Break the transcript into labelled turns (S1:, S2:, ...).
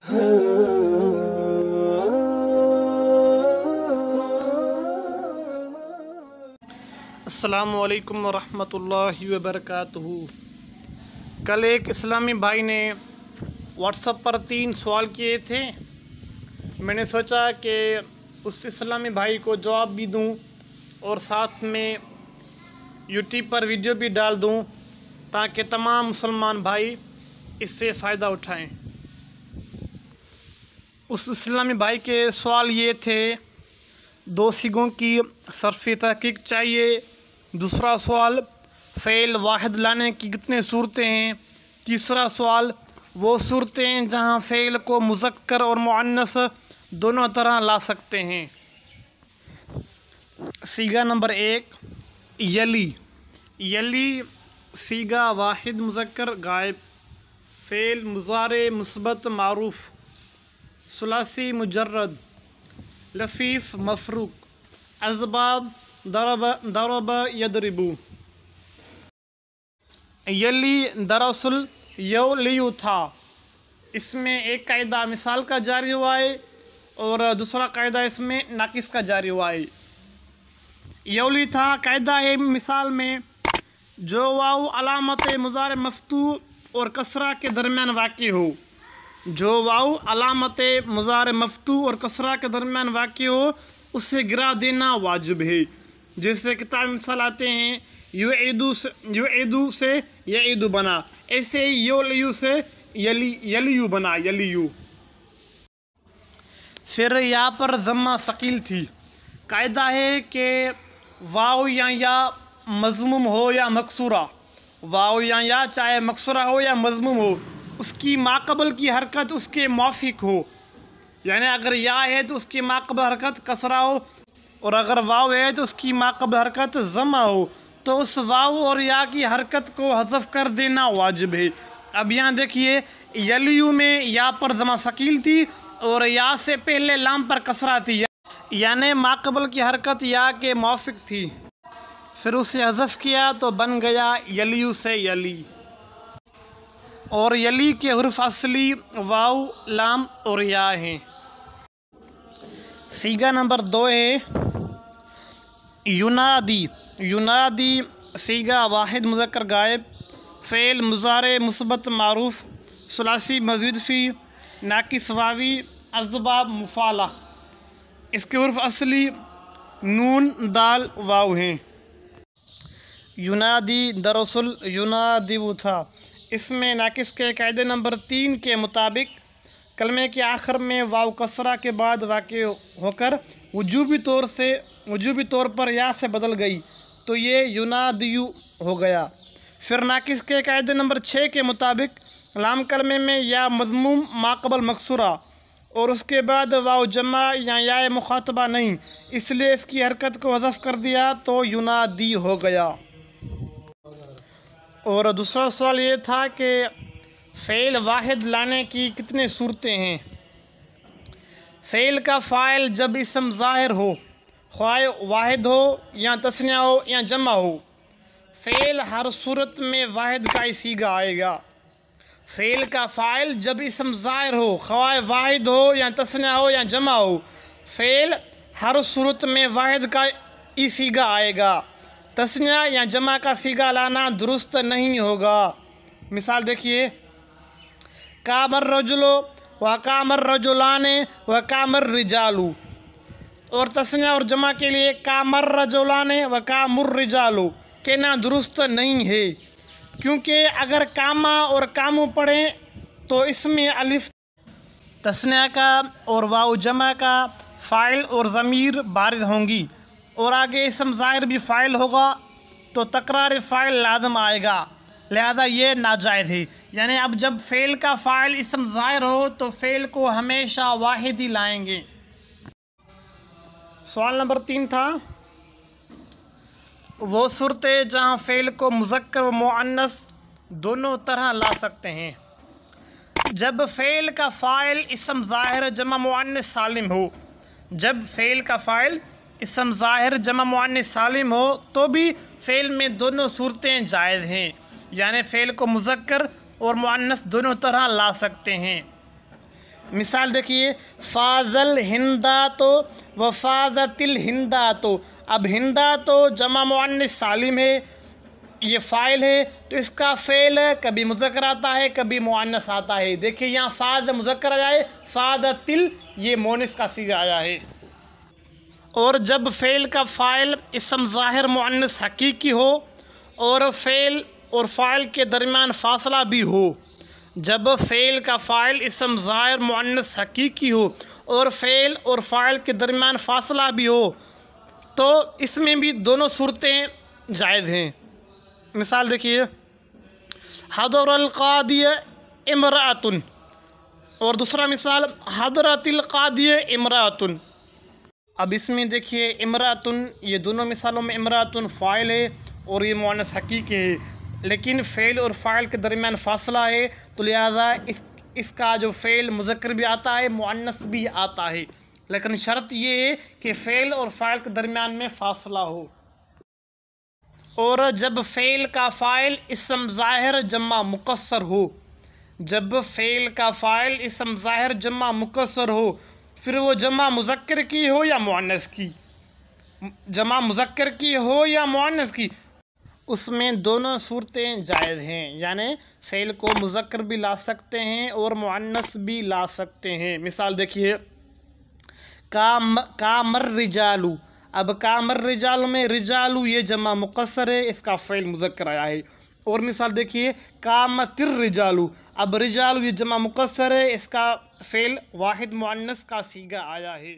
S1: अस्सलामु अलैकुम वरहमतुल्लाहि वबरकातुहू। कल एक इस्लामी भाई ने व्हाट्सएप पर 3 सवाल किए थे। मैंने सोचा कि उस इस्लामी भाई को जवाब भी दूं और साथ में यूट्यूब पर वीडियो भी डाल दूं ताकि तमाम मुसलमान भाई इससे फ़ायदा उठाएं। उस इस्लामी भाई के सवाल ये थे, 2 सिगों की सर्फ़ी तहक़ीक़ चाहिए। दूसरा सवाल, फ़ेल वाहिद लाने की कितने सूरतें हैं। तीसरा सवाल, वो सूरतें जहाँ फ़ेल को मुज़क्कर और मुअन्नस दोनों तरह ला सकते हैं। सीगा नंबर 1, यली। यली सीगा वाहिद मुज़क्कर गायब, फ़ेल मुज़ारे मुस्बत मारूफ़, सुलासी मुजर्रद, लफ़ीफ़ मफ़रूक, असबाब दरब यदरिबू। यली दरअसल यौलियु था। इसमें एक कायदा मिसाल का जारी हुआ है और दूसरा कायदा इसमें नाकिस का जारी हुआ है। यौली था कायदा है मिसाल में, जो वाव अलामत मुज़ारे मफ़तू और कसरा के दरमियान वाक़ई हो। जो वाव अलामत मुज़ारे मफ़तू और कसरा के दरमियान वाक़ई हो उससे गिरा देना वाजिब है। जैसे किताब मिसाल आते हैं, युईदु से यईदु बना, ऐसे ही योलियु से यलियु बना, यलियु। फिर यहाँ पर ज़म्मा सकील थी। कायदा है कि वाव या मज़मूम हो या मकसूरा, वाव या चाहे मकसूरा हो या मज़मूम हो, उसकी माक़बल की हरकत उसके मुआफ़िक हो। यानी अगर या है तो उसकी माक़बल हरकत कसरा हो, और अगर वाव है तो उसकी माक़बल हरकत ज़मा हो, तो उस वाव और या की हरकत को हज़फ कर देना वाजिब है। अब यहाँ देखिए, यलियु में या पर ज़मा सकील थी और या से पहले लाम पर कसरा थी, यानी माक़बल की हरकत या के मुआफ़िक थी। फिर उसे हज़फ किया तो बन गया यलियु से यली। और यली के हुर्फ़ असली वाव, लाम और या हैं। सीगा नंबर 2 है युनादी। युनादी सीगा वाहिद मुज़क्कर गायब, फ़ेल मुज़ारे मुस्बत मारूफ़, सुलासी मज़ीद फ़ी, नाकिस वावी, असबाब मुफ़ाला। इसके हुर्फ़ असली नून दाल वाव हैं। युनादी दरअसल युनादिबु था। इसमें नाकिस के कायदे नंबर 3 के मुताबिक कलमे के आखिर में वाव कसरा के बाद वाक़ई होकर वजूबी तौर पर या से बदल गई तो ये युनादियु हो गया। फिर नाकिस के कायदे नंबर 6 के मुताबिक लाम कलमे में या मज़मूम माक़बल मकसूरा और उसके बाद वाव जमा या मुखातबा नहीं, इसलिए इसकी हरकत को हज़फ कर दिया तो युनादी हो गया। और दूसरा सवाल ये था कि फ़ेल वाहिद लाने की कितने सूरतें हैं। फ़ेल का फ़ाइल जब इसम ज़ाहिर हो, ख्वाह वाहिद हो या तस्निया हो या जमा हो, फ़ेल हर सूरत में वाहिद का ही सीगा आएगा। फ़ेल का फ़ाइल जब इसम ज़ाहिर हो, ख्वाह वाहिद हो या तस्निया हो या जमा हो, फ़ेल हर सूरत में वाहिद का ही सीगा आएगा। तस्निया या जमा का सीगा लाना दुरुस्त नहीं होगा। मिसाल देखिए, कामर रजुलो व कामर रजुलाने व कामर रिजालू। और तस्निया और जमा के लिए कामर रजुलाने व कामुर रिजालू कहना दुरुस्त नहीं है, क्योंकि अगर कामा और कामू पढ़ें तो इसमें अलिफ तस्निया का और वाव जमा का फ़ाइल और ज़मीर बारिद होंगी और आगे इसम ज़ाहिर भी फ़ाइल होगा तो तकरार फ़ाइल लाज़म आएगा, लिहाजा ये नाजायज़ है। यानी अब जब फ़ेल का फ़ाइल इसम ज़ाहिर हो तो फ़ेल को हमेशा वाहिद ही लाएंगे। सवाल नंबर 3 था, वो सूरतें जहाँ फ़ेल को मुज़क्कर व मुअन्नस दोनों तरह ला सकते हैं। जब फ़ेल का फ़ाइल इसम ज़ाहिर जमा मुअन्नस सालिम हो, जब फ़ेल का फ़ाइल इसम ज़ाहिर जमा मुअन्नस सालिम हो तो भी फ़ेल में दोनों सूरतें जायज़ हैं, यानी फ़ेल को मुज़क्कर और मुअन्नस दोनों तरह ला सकते हैं। मिसाल देखिए, फ़ाज़ल हिंदा तो व फ़ाज़तिल हिंदा तो। अब हिंदा तो जमा मुअन्नस सालिम है, ये फ़ाइल है, तो इसका फ़ेल कभी मुज़क्कर आता है कभी मुअन्नस आता है। देखिए यहाँ फ़ाज़ मुज़क्कर आया है, फ़ाज़तिल ये मोनिस का सीगा आया है। और जब फ़ेल का फ़ाइल इसम ज़ाहिर मुअन्नस हकीकी हो और फ़ेल और फ़ाइल के दरमियान फ़ासला भी हो, जब फ़ेल का फ़ाइल इसम ज़ाहिर मुअन्नस हकीकी हो और फ़ेल और फ़ाइल के दरमियान फ़ासला भी हो, तो इसमें भी दोनों सूरतें जायज़ हैं। मिसाल देखिए, हदरल क़ादी इमरातुन, और दूसरा मिसाल हदरतिल क़ादी इमरातुन। अब इसमें देखिए इमरातुन, ये दोनों मिसालों में इमरातुन फ़ाइल है और ये मुअन्नस हकीकी है, लेकिन फ़ेल और फ़ाइल के दरमियान फ़ासला है, तो लिहाजा इसका जो फ़ेल मुज़क्कर भी आता है मुअन्नस भी आता है, लेकिन शर्त ये है कि फ़ेल और फ़ाइल के दरमियान में फ़ासला हो। और जब फ़ेल का फ़ाइल इसम ज़ाहिर जमा मुकस्सर हो, जब फ़ेल का फ़ाइल इसम ज़ाहिर जमा मुकस्सर हो, फिर वो जमा मुज़क्कर की हो या मुअन्नस की, जमा मुज़क्कर की हो या मुअन्नस की, उसमें दोनों सूरतें जायज़ हैं। यानी फ़ेल को मुज़क्कर भी ला सकते हैं और मुअन्नस भी ला सकते हैं। मिसाल देखिए, कामर रिजालू। अब कामर रिजालू में रिजालू ये जमा मुकस्सर है, इसका फ़ेल मुज़क्कर आया है। और मिसाल देखिए, कामतिर रिजालू। अब रिजालू ये जमा मुकस्सर है, इसका फ़ेल वाहिद मुअन्नस का सीगा आया है।